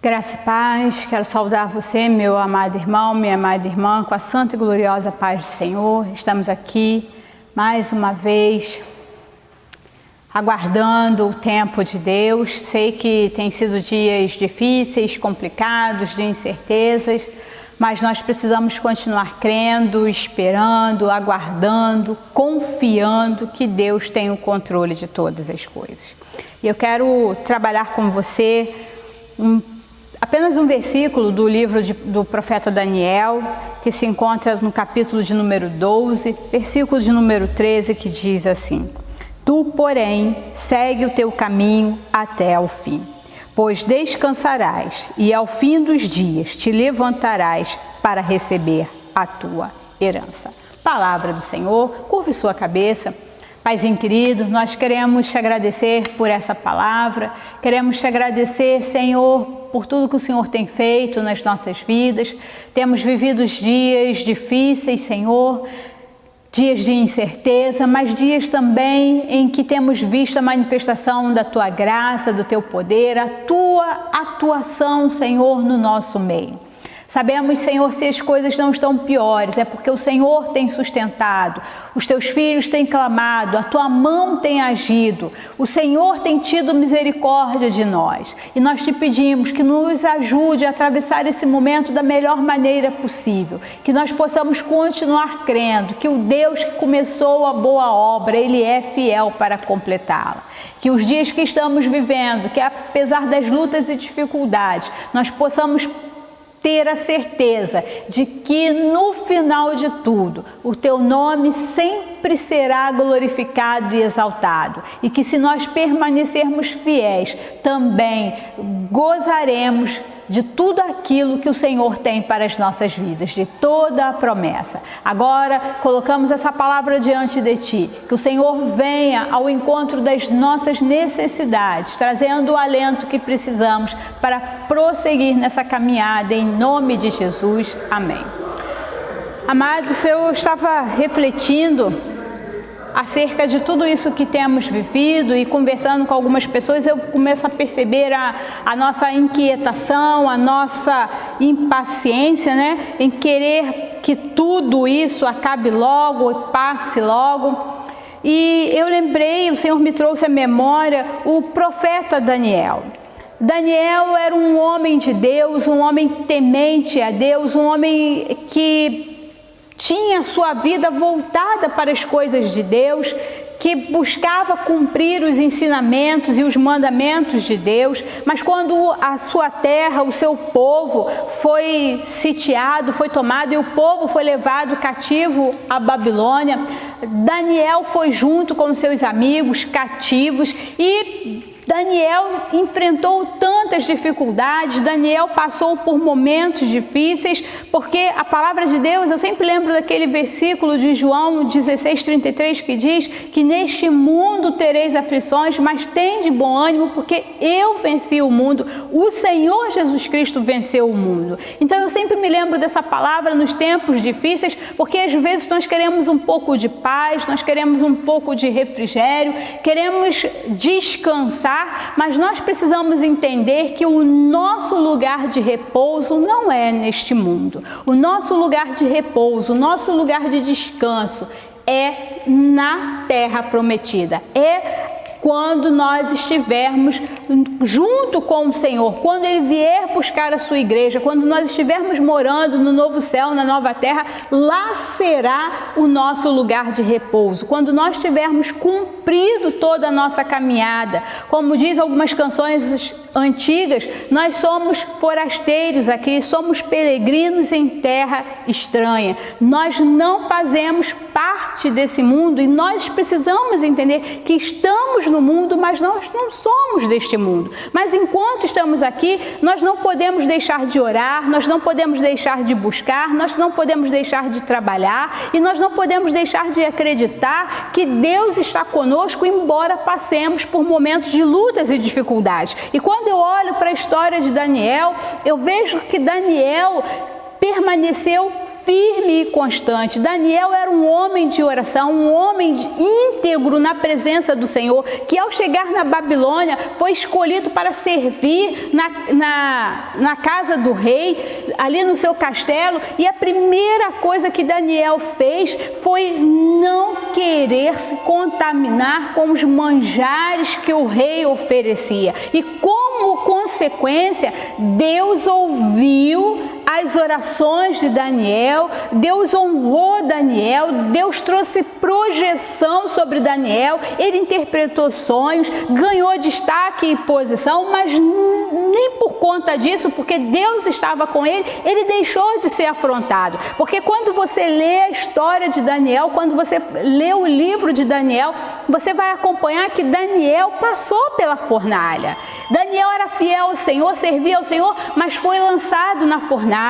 Graça e paz, quero saudar você, meu amado irmão, minha amada irmã, com a santa e gloriosa paz do Senhor. Estamos aqui mais uma vez, aguardando o tempo de Deus. Sei que tem sido dias difíceis, complicados, de incertezas, mas nós precisamos continuar crendo, esperando, aguardando, confiando que Deus tem o controle de todas as coisas. E eu quero trabalhar com você apenas um versículo do livro do profeta Daniel, que se encontra no capítulo de número 12, versículo de número 13, que diz assim: Tu, porém, segue o teu caminho até ao fim, pois descansarás e ao fim dos dias te levantarás para receber a tua herança. Palavra do Senhor, curve sua cabeça. Paizinho querido, nós queremos te agradecer por essa palavra, queremos te agradecer, Senhor, por tudo que o Senhor tem feito nas nossas vidas. Temos vivido dias difíceis, Senhor, dias de incerteza, mas dias também em que temos visto a manifestação da Tua graça, do Teu poder, a Tua atuação, Senhor, no nosso meio. Sabemos, Senhor, se as coisas não estão piores, é porque o Senhor tem sustentado, os Teus filhos têm clamado, a Tua mão tem agido, o Senhor tem tido misericórdia de nós. E nós te pedimos que nos ajude a atravessar esse momento da melhor maneira possível, que nós possamos continuar crendo que o Deus que começou a boa obra, Ele é fiel para completá-la. Que os dias que estamos vivendo, que apesar das lutas e dificuldades, nós possamos ter a certeza de que no final de tudo, o Teu nome sempre será glorificado e exaltado. E que se nós permanecermos fiéis, também gozaremos de tudo aquilo que o Senhor tem para as nossas vidas, de toda a promessa. Agora, colocamos essa palavra diante de Ti, que o Senhor venha ao encontro das nossas necessidades, trazendo o alento que precisamos para prosseguir nessa caminhada, em nome de Jesus. Amém. Amados, eu estava refletindo acerca de tudo isso que temos vivido e conversando com algumas pessoas, eu começo a perceber a nossa inquietação, a nossa impaciência, né, em querer que tudo isso acabe logo e passe logo. E eu lembrei, o Senhor me trouxe à memória o profeta Daniel. Daniel era um homem de Deus, um homem temente a Deus, um homem que tinha sua vida voltada para as coisas de Deus, que buscava cumprir os ensinamentos e os mandamentos de Deus, mas quando a sua terra, o seu povo foi sitiado, foi tomado e o povo foi levado cativo à Babilônia, Daniel foi junto com seus amigos cativos e Daniel enfrentou tantas dificuldades, Daniel passou por momentos difíceis, porque a palavra de Deus, eu sempre lembro daquele versículo de João 16:33 que diz que neste mundo tereis aflições, mas tende bom ânimo, porque eu venci o mundo, o Senhor Jesus Cristo venceu o mundo. Então eu sempre me lembro dessa palavra nos tempos difíceis, porque às vezes nós queremos um pouco de paz, nós queremos um pouco de refrigério, queremos descansar, mas nós precisamos entender que o nosso lugar de repouso não é neste mundo. O nosso lugar de repouso, o nosso lugar de descanso é na terra prometida. É quando nós estivermos junto com o Senhor, quando Ele vier buscar a sua igreja, quando nós estivermos morando no novo céu, na nova terra, lá será o nosso lugar de repouso. Quando nós tivermos cumprido toda a nossa caminhada, como diz algumas canções antigas, nós somos forasteiros aqui, somos peregrinos em terra estranha. Nós não fazemos parte desse mundo e nós precisamos entender que estamos no mundo, mas nós não somos deste mundo. Mas enquanto estamos aqui, nós não podemos deixar de orar, nós não podemos deixar de buscar, nós não podemos deixar de trabalhar e nós não podemos deixar de acreditar que Deus está conosco, embora passemos por momentos de lutas e dificuldades. E quando eu olho para a história de Daniel, eu vejo que Daniel permaneceu firme e constante. Daniel era um homem de oração, um homem íntegro na presença do Senhor, que ao chegar na Babilônia foi escolhido para servir na casa do rei, ali no seu castelo, e a primeira coisa que Daniel fez foi não querer se contaminar com os manjares que o rei oferecia. E como consequência, Deus ouviu as orações de Daniel, Deus honrou Daniel, Deus trouxe projeção sobre Daniel, ele interpretou sonhos, ganhou destaque e posição, mas nem por conta disso, porque Deus estava com ele, ele deixou de ser afrontado. Porque quando você lê a história de Daniel, quando você lê o livro de Daniel, você vai acompanhar que Daniel passou pela fornalha. Daniel era fiel ao Senhor, servia ao Senhor, mas foi lançado na fornalha.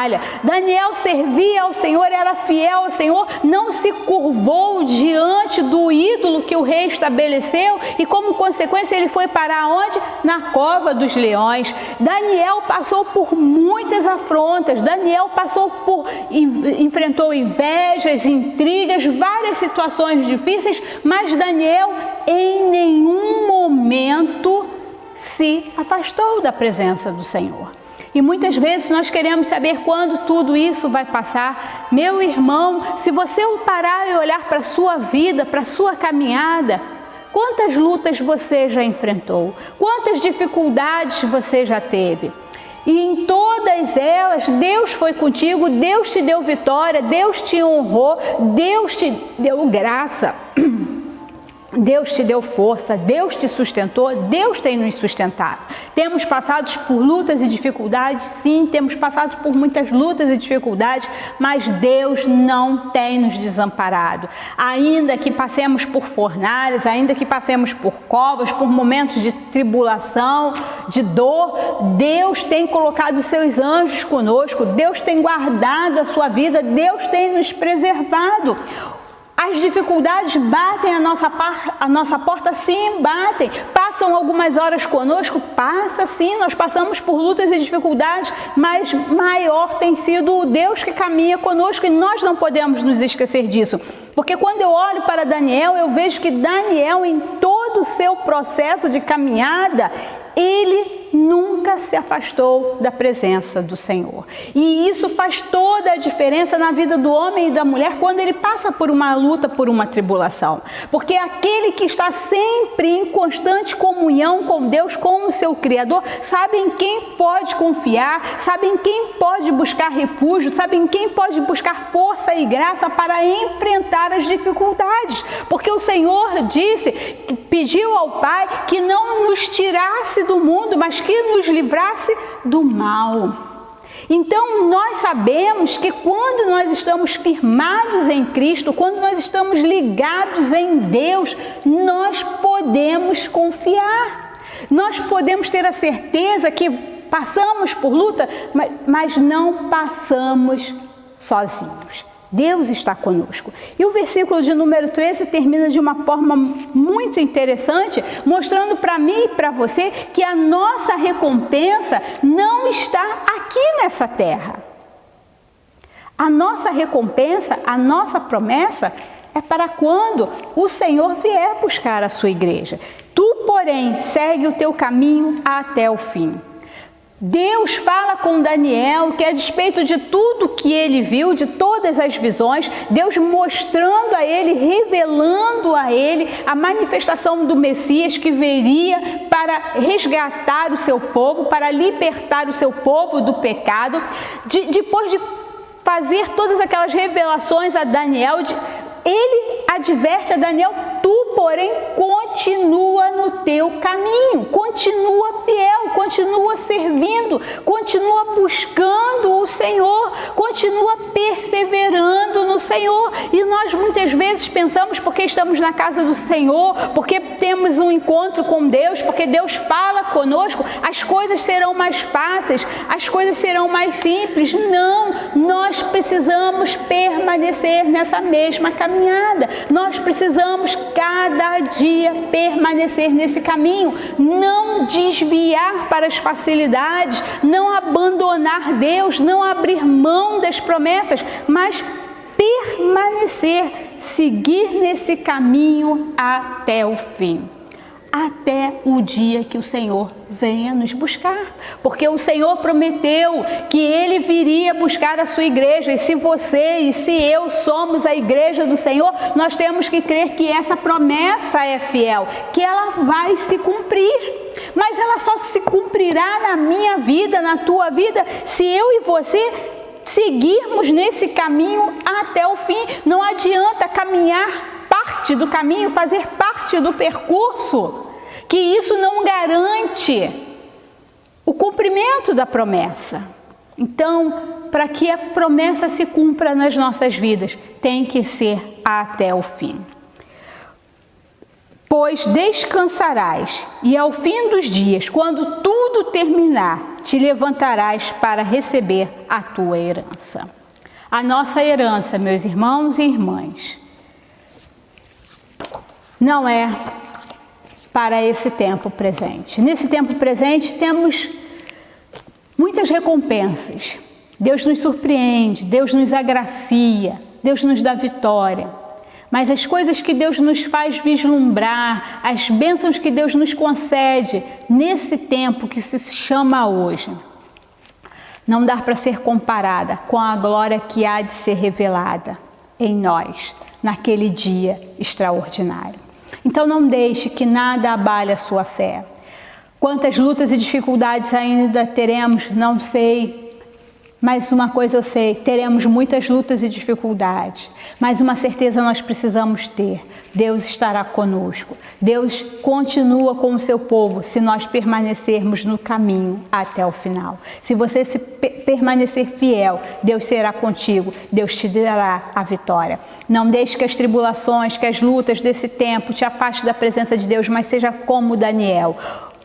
Daniel servia ao Senhor, era fiel ao Senhor, não se curvou diante do ídolo que o rei estabeleceu e, como consequência, ele foi parar onde? Na cova dos leões. Daniel passou por muitas afrontas, Daniel enfrentou invejas, intrigas, várias situações difíceis, mas Daniel em nenhum momento se afastou da presença do Senhor. E muitas vezes nós queremos saber quando tudo isso vai passar. Meu irmão, se você parar e olhar para a sua vida, para a sua caminhada, quantas lutas você já enfrentou? Quantas dificuldades você já teve? E em todas elas, Deus foi contigo, Deus te deu vitória, Deus te honrou, Deus te deu graça. Deus te deu força, Deus te sustentou, Deus tem nos sustentado. Temos passado por lutas e dificuldades, sim, temos passado por muitas lutas e dificuldades, mas Deus não tem nos desamparado. Ainda que passemos por fornalhas, ainda que passemos por covas, por momentos de tribulação, de dor, Deus tem colocado os seus anjos conosco, Deus tem guardado a sua vida, Deus tem nos preservado. As dificuldades batem a nossa porta, sim, batem. Passam algumas horas conosco, passa sim, nós passamos por lutas e dificuldades, mas maior tem sido o Deus que caminha conosco e nós não podemos nos esquecer disso. Porque quando eu olho para Daniel, eu vejo que Daniel, em todo o seu processo de caminhada, ele nunca se afastou da presença do Senhor. E isso faz toda a diferença na vida do homem e da mulher quando ele passa por uma luta, por uma tribulação. Porque aquele que está sempre em constante comunhão com Deus, com o seu Criador, sabe em quem pode confiar, sabe em quem pode buscar refúgio, sabe em quem pode buscar força e graça para enfrentar as dificuldades. Porque o Senhor pediu ao Pai que não nos tirasse do mundo, mas que nos livrasse do mal. Então nós sabemos que quando nós estamos firmados em Cristo, quando nós estamos ligados em Deus, nós podemos confiar. Nós podemos ter a certeza que passamos por luta, mas não passamos sozinhos. Deus está conosco. E o versículo de número 13 termina de uma forma muito interessante, mostrando para mim e para você que a nossa recompensa não está aqui nessa terra. A nossa recompensa, a nossa promessa é para quando o Senhor vier buscar a sua igreja. Tu, porém, segue o teu caminho até o fim. Deus fala com Daniel que, a despeito de tudo que ele viu, de todas as visões, Deus mostrando a ele, revelando a ele a manifestação do Messias que viria para resgatar o seu povo, para libertar o seu povo do pecado. Depois de fazer todas aquelas revelações a Daniel, ele adverte a Daniel: tu, porém, continua no teu caminho, continua fiel, continua servindo, continua buscando o Senhor, continua perseverando no Senhor. E nós muitas vezes pensamos, porque estamos na casa do Senhor, porque temos um encontro com Deus, porque Deus fala conosco, as coisas serão mais fáceis, as coisas serão mais simples. Não, nós precisamos permanecer nessa mesma caminhada. Nós precisamos cada dia permanecer nesse caminho, não desviar para as facilidades, não abandonar Deus, não abrir mão das promessas, mas permanecer, seguir nesse caminho até o fim. Até o dia que o Senhor venha nos buscar. Porque o Senhor prometeu que Ele viria buscar a sua igreja. E se você e se eu somos a igreja do Senhor, nós temos que crer que essa promessa é fiel, que ela vai se cumprir. Mas ela só se cumprirá na minha vida, na tua vida, se eu e você seguirmos nesse caminho até o fim. Não adianta caminhar parte do caminho, fazer parte do percurso, que isso não garante o cumprimento da promessa. Então, para que a promessa se cumpra nas nossas vidas, tem que ser até o fim. Pois descansarás, e ao fim dos dias, quando tudo terminar, te levantarás para receber a tua herança. A nossa herança, meus irmãos e irmãs, não é para esse tempo presente. Nesse tempo presente temos muitas recompensas. Deus nos surpreende, Deus nos agracia, Deus nos dá vitória. Mas as coisas que Deus nos faz vislumbrar, as bênçãos que Deus nos concede nesse tempo que se chama hoje, não dá para ser comparada com a glória que há de ser revelada em nós, naquele dia extraordinário. Então não deixe que nada abale a sua fé. Quantas lutas e dificuldades ainda teremos, não sei. Mas uma coisa eu sei, teremos muitas lutas e dificuldades. Mas uma certeza nós precisamos ter: Deus estará conosco. Deus continua com o seu povo se nós permanecermos no caminho até o final. Se você permanecer fiel, Deus será contigo, Deus te dará a vitória. Não deixe que as tribulações, que as lutas desse tempo te afastem da presença de Deus, mas seja como Daniel,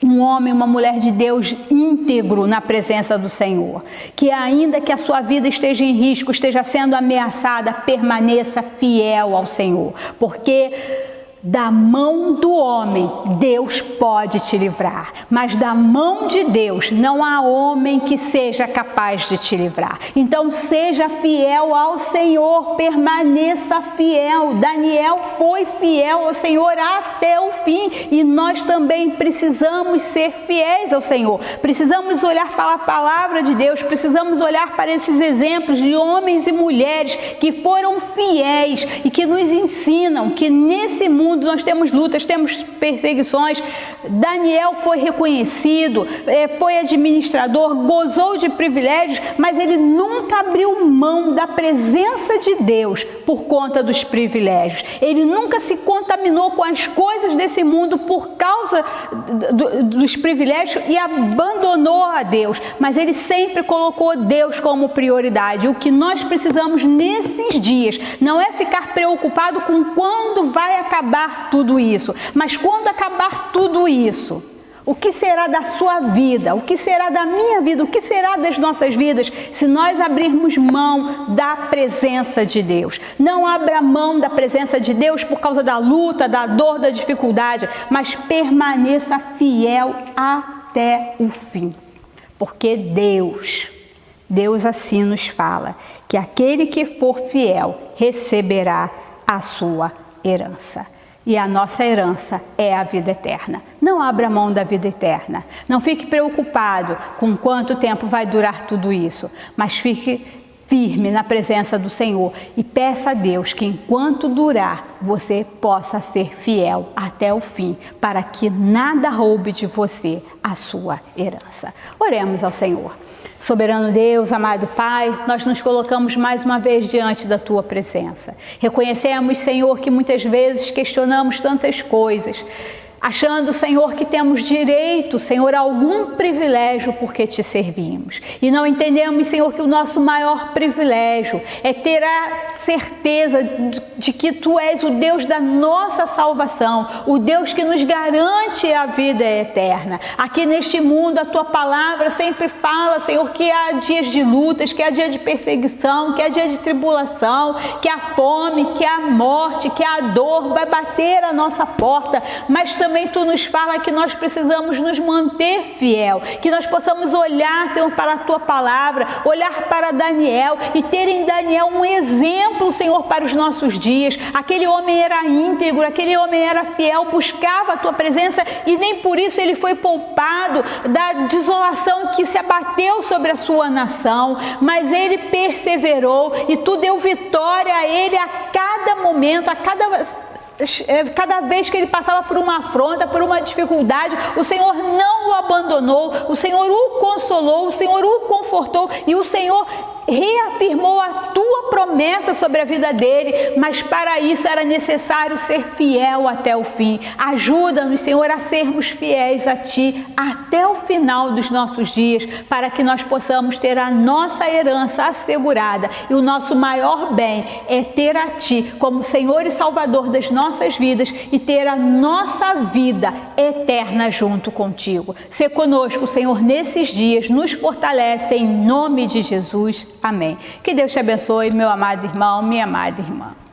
um homem, uma mulher de Deus íntegro na presença do Senhor. Que ainda que a sua vida esteja em risco, esteja sendo ameaçada, permaneça fiel ao Senhor. Porque da mão do homem, Deus pode te livrar. Mas da mão de Deus, não há homem que seja capaz de te livrar. Então seja fiel ao Senhor, permaneça fiel. Daniel foi fiel ao Senhor até o fim. E nós também precisamos ser fiéis ao Senhor. Precisamos olhar para a palavra de Deus, precisamos olhar para esses exemplos de homens e mulheres que foram fiéis e que nos ensinam que nesse mundo nós temos lutas, temos perseguições. Daniel foi reconhecido, foi administrador, gozou de privilégios, mas ele nunca abriu mão da presença de Deus por conta dos privilégios. Ele nunca se contaminou com as coisas desse mundo por causa dos privilégios e abandonou a Deus, mas ele sempre colocou Deus como prioridade. O que nós precisamos nesses dias não é ficar preocupado com quando vai acabar tudo isso, mas quando acabar tudo isso, o que será da sua vida? O que será da minha vida? O que será das nossas vidas se nós abrirmos mão da presença de Deus? Não abra mão da presença de Deus por causa da luta, da dor, da dificuldade, mas permaneça fiel até o fim. Porque Deus assim nos fala, que aquele que for fiel receberá a sua herança. E a nossa herança é a vida eterna. Não abra mão da vida eterna. Não fique preocupado com quanto tempo vai durar tudo isso, mas fique firme na presença do Senhor e peça a Deus que enquanto durar, você possa ser fiel até o fim, para que nada roube de você a sua herança. Oremos ao Senhor. Soberano Deus, amado Pai, nós nos colocamos mais uma vez diante da Tua presença. Reconhecemos, Senhor, que muitas vezes questionamos tantas coisas, achando, Senhor, que temos direito, Senhor, a algum privilégio porque Te servimos. E não entendemos, Senhor, que o nosso maior privilégio é ter a certeza de que Tu és o Deus da nossa salvação, o Deus que nos garante a vida eterna. Aqui neste mundo, a Tua palavra sempre fala, Senhor, que há dias de lutas, que há dia de perseguição, que há dia de tribulação, que há fome, que há morte, que há dor, vai bater a nossa porta, mas também também Tu nos fala que nós precisamos nos manter fiel, que nós possamos olhar, Senhor, para a Tua palavra, olhar para Daniel e ter em Daniel um exemplo, Senhor, para os nossos dias. Aquele homem era íntegro, aquele homem era fiel, buscava a Tua presença e nem por isso ele foi poupado da desolação que se abateu sobre a sua nação, mas ele perseverou e Tu deu vitória a ele a cada momento, a cada vez que ele passava por uma afronta, por uma dificuldade, o Senhor não o abandonou, o Senhor o consolou, o Senhor o confortou e o Senhor reafirmou a Tua promessa sobre a vida dele, mas para isso era necessário ser fiel até o fim. Ajuda-nos, Senhor, a sermos fiéis a Ti até o final dos nossos dias, para que nós possamos ter a nossa herança assegurada. E o nosso maior bem é ter a Ti como Senhor e Salvador das nossas vidas e ter a nossa vida eterna junto contigo. Sê conosco, Senhor, nesses dias, nos fortalece em nome de Jesus. Amém. Que Deus te abençoe, meu amado irmão, minha amada irmã.